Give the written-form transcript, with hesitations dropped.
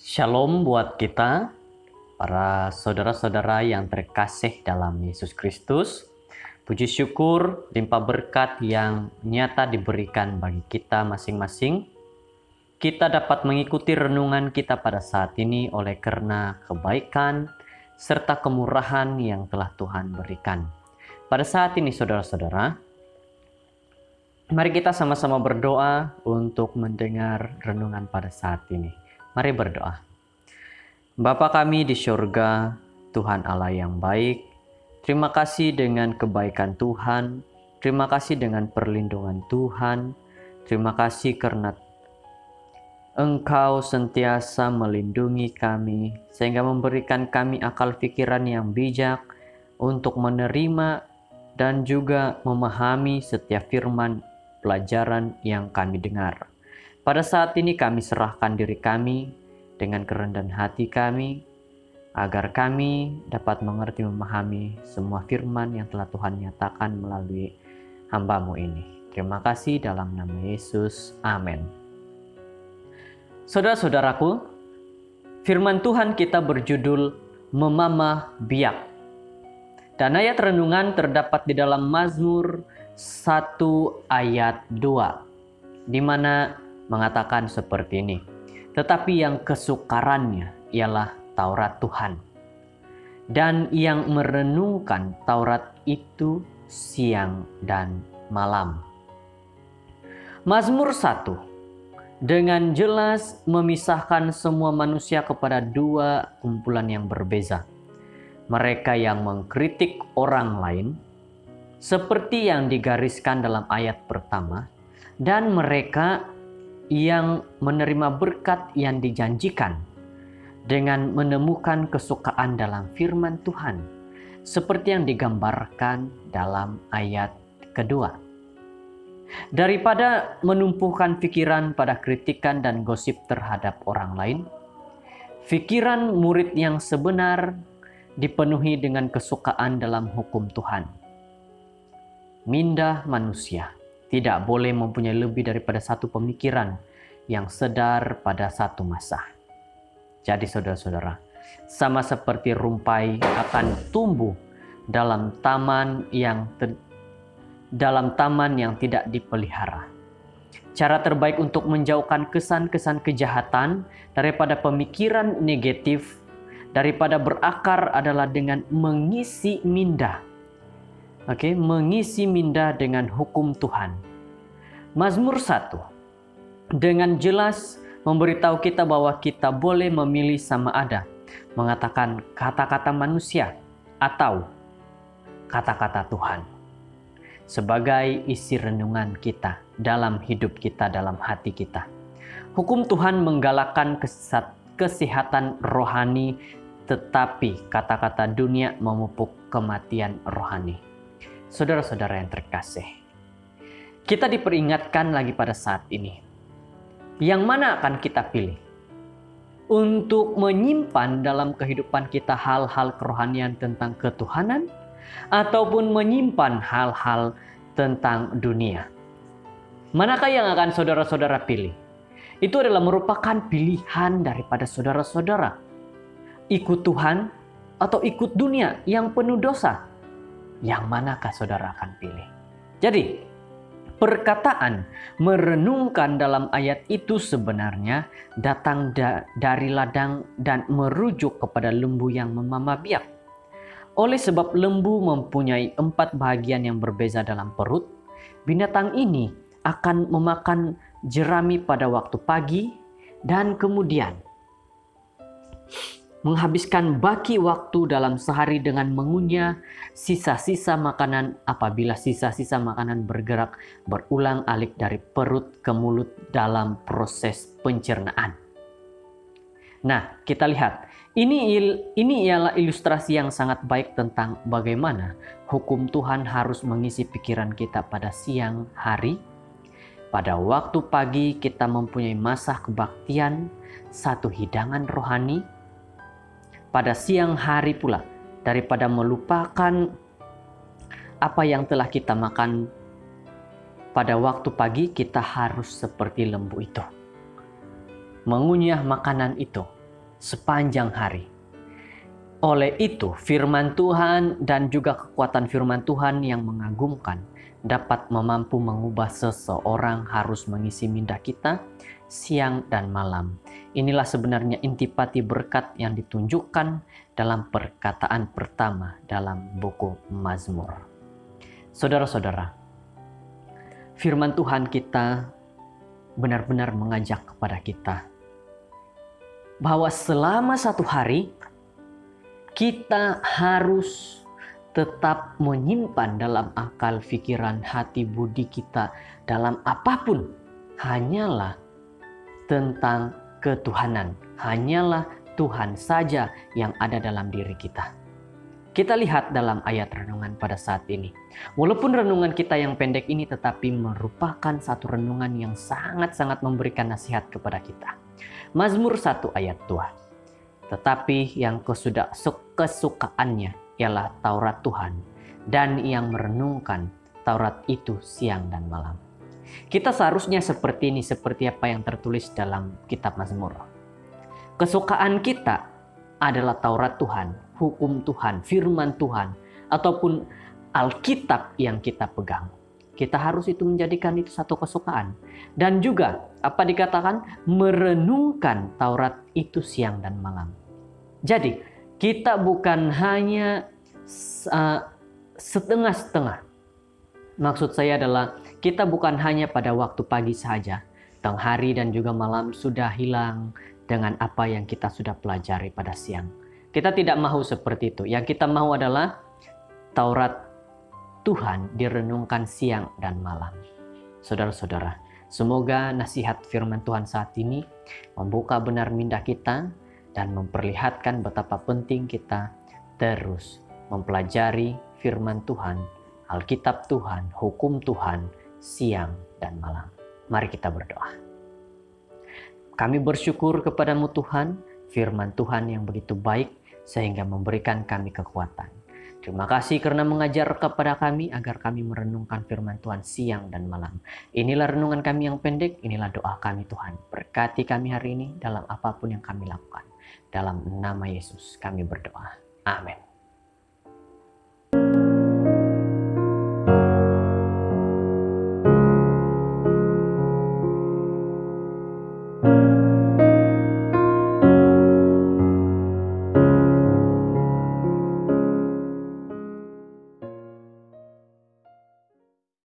Shalom buat kita, para saudara-saudara yang terkasih dalam Yesus Kristus. Puji syukur, limpah berkat yang nyata diberikan bagi kita masing-masing. Kita dapat mengikuti renungan kita pada saat ini oleh karena kebaikan serta kemurahan yang telah Tuhan berikan. Pada saat ini saudara-saudara, mari kita sama-sama berdoa untuk mendengar renungan pada saat ini. Mari berdoa. Bapa kami di surga, Tuhan Allah yang baik, terima kasih dengan kebaikan Tuhan, terima kasih dengan perlindungan Tuhan, terima kasih karena Engkau sentiasa melindungi kami, sehingga memberikan kami akal pikiran yang bijak untuk menerima dan juga memahami setiap firman pelajaran yang kami dengar. Pada saat ini kami serahkan diri kami dengan kerendahan hati kami, agar kami dapat mengerti memahami semua firman yang telah Tuhan nyatakan melalui hamba-Mu ini. Terima kasih dalam nama Yesus. Amin. Saudara-saudaraku, firman Tuhan kita berjudul Memamah Biak. Dan ayat renungan terdapat di dalam Mazmur 1 ayat 2, di mana mengatakan seperti ini. Tetapi yang kesukarannya ialah Taurat Tuhan, dan yang merenungkan Taurat itu siang dan malam. Mazmur 1 dengan jelas memisahkan semua manusia kepada dua kumpulan yang berbeza. Mereka yang mengkritik orang lain, seperti yang digariskan dalam ayat pertama, dan mereka yang menerima berkat yang dijanjikan dengan menemukan kesukaan dalam firman Tuhan, seperti yang digambarkan dalam ayat kedua. Daripada menumpukan pikiran pada kritikan dan gosip terhadap orang lain, pikiran murid yang sebenar dipenuhi dengan kesukaan dalam hukum Tuhan. Minda manusia tidak boleh mempunyai lebih daripada satu pemikiran yang sedar pada satu masa. Jadi saudara-saudara, sama seperti rumpai akan tumbuh dalam taman yang tidak dipelihara. Cara terbaik untuk menjauhkan kesan-kesan kejahatan daripada pemikiran negatif, daripada berakar adalah dengan mengisi minda. Mengisi minda dengan hukum Tuhan. Mazmur 1 dengan jelas memberitahu kita bahwa kita boleh memilih sama ada mengatakan kata-kata manusia atau kata-kata Tuhan sebagai isi renungan kita dalam hidup kita, dalam hati kita. Hukum Tuhan menggalakkan kesehatan rohani, tetapi kata-kata dunia memupuk kematian rohani. Saudara-saudara yang terkasih, kita diperingatkan lagi pada saat ini. Yang mana akan kita pilih? Untuk menyimpan dalam kehidupan kita hal-hal kerohanian tentang ketuhanan, ataupun menyimpan hal-hal tentang dunia? Manakah yang akan saudara-saudara pilih? Itu adalah merupakan pilihan daripada saudara-saudara. Ikut Tuhan atau ikut dunia yang penuh dosa? Yang manakah saudara akan pilih? Jadi, perkataan merenungkan dalam ayat itu sebenarnya datang dari ladang dan merujuk kepada lembu yang memamah biak. Oleh sebab lembu mempunyai 4 bahagian yang berbeza dalam perut, binatang ini akan memakan jerami pada waktu pagi dan kemudian menghabiskan baki waktu dalam sehari dengan mengunyah sisa-sisa makanan apabila sisa-sisa makanan bergerak berulang-alik dari perut ke mulut dalam proses pencernaan. Nah, kita lihat. Ini ialah ilustrasi yang sangat baik tentang bagaimana hukum Tuhan harus mengisi pikiran kita pada siang hari. Pada waktu pagi kita mempunyai masa kebaktian, satu hidangan rohani. Pada siang hari pula, daripada melupakan apa yang telah kita makan pada waktu pagi, kita harus seperti lembu itu, mengunyah makanan itu sepanjang hari. Oleh itu, firman Tuhan dan juga kekuatan firman Tuhan yang mengagumkan dapat mampu mengubah seseorang harus mengisi minda kita siang dan malam. Inilah sebenarnya intipati berkat yang ditunjukkan dalam perkataan pertama dalam buku Mazmur. Saudara-saudara, firman Tuhan kita benar-benar mengajak kepada kita bahwa selama satu hari kita harus tetap menyimpan dalam akal, pikiran, hati, budi kita dalam apapun hanyalah tentang ketuhanan. Hanyalah Tuhan saja yang ada dalam diri kita. Kita lihat dalam ayat renungan pada saat ini. Walaupun renungan kita yang pendek ini tetapi merupakan satu renungan yang sangat-sangat memberikan nasihat kepada kita. Mazmur 1 ayat 2. Tetapi yang kesukaannya ialah Taurat Tuhan, dan yang merenungkan Taurat itu siang dan malam. Kita seharusnya seperti ini, seperti apa yang tertulis dalam kitab Mazmur. Kesukaan kita adalah Taurat Tuhan, hukum Tuhan, firman Tuhan, ataupun Alkitab yang kita pegang. Kita harus itu menjadikan itu satu kesukaan. Dan juga apa dikatakan? Merenungkan Taurat itu siang dan malam. Jadi kita bukan hanya setengah-setengah. Maksud saya adalah kita bukan hanya pada waktu pagi saja. Tengah hari dan juga malam sudah hilang dengan apa yang kita sudah pelajari pada siang. Kita tidak mau seperti itu. Yang kita mau adalah Taurat Tuhan direnungkan siang dan malam. Saudara-saudara, semoga nasihat firman Tuhan saat ini membuka benar minda kita dan memperlihatkan betapa penting kita terus mempelajari firman Tuhan, Alkitab Tuhan, hukum Tuhan siang dan malam. Mari kita berdoa. Kami bersyukur kepadamu Tuhan, firman Tuhan yang begitu baik sehingga memberikan kami kekuatan. Terima kasih karena mengajar kepada kami agar kami merenungkan firman Tuhan siang dan malam. Inilah renungan kami yang pendek, inilah doa kami Tuhan. Berkati kami hari ini dalam apapun yang kami lakukan. Dalam nama Yesus kami berdoa. Amin.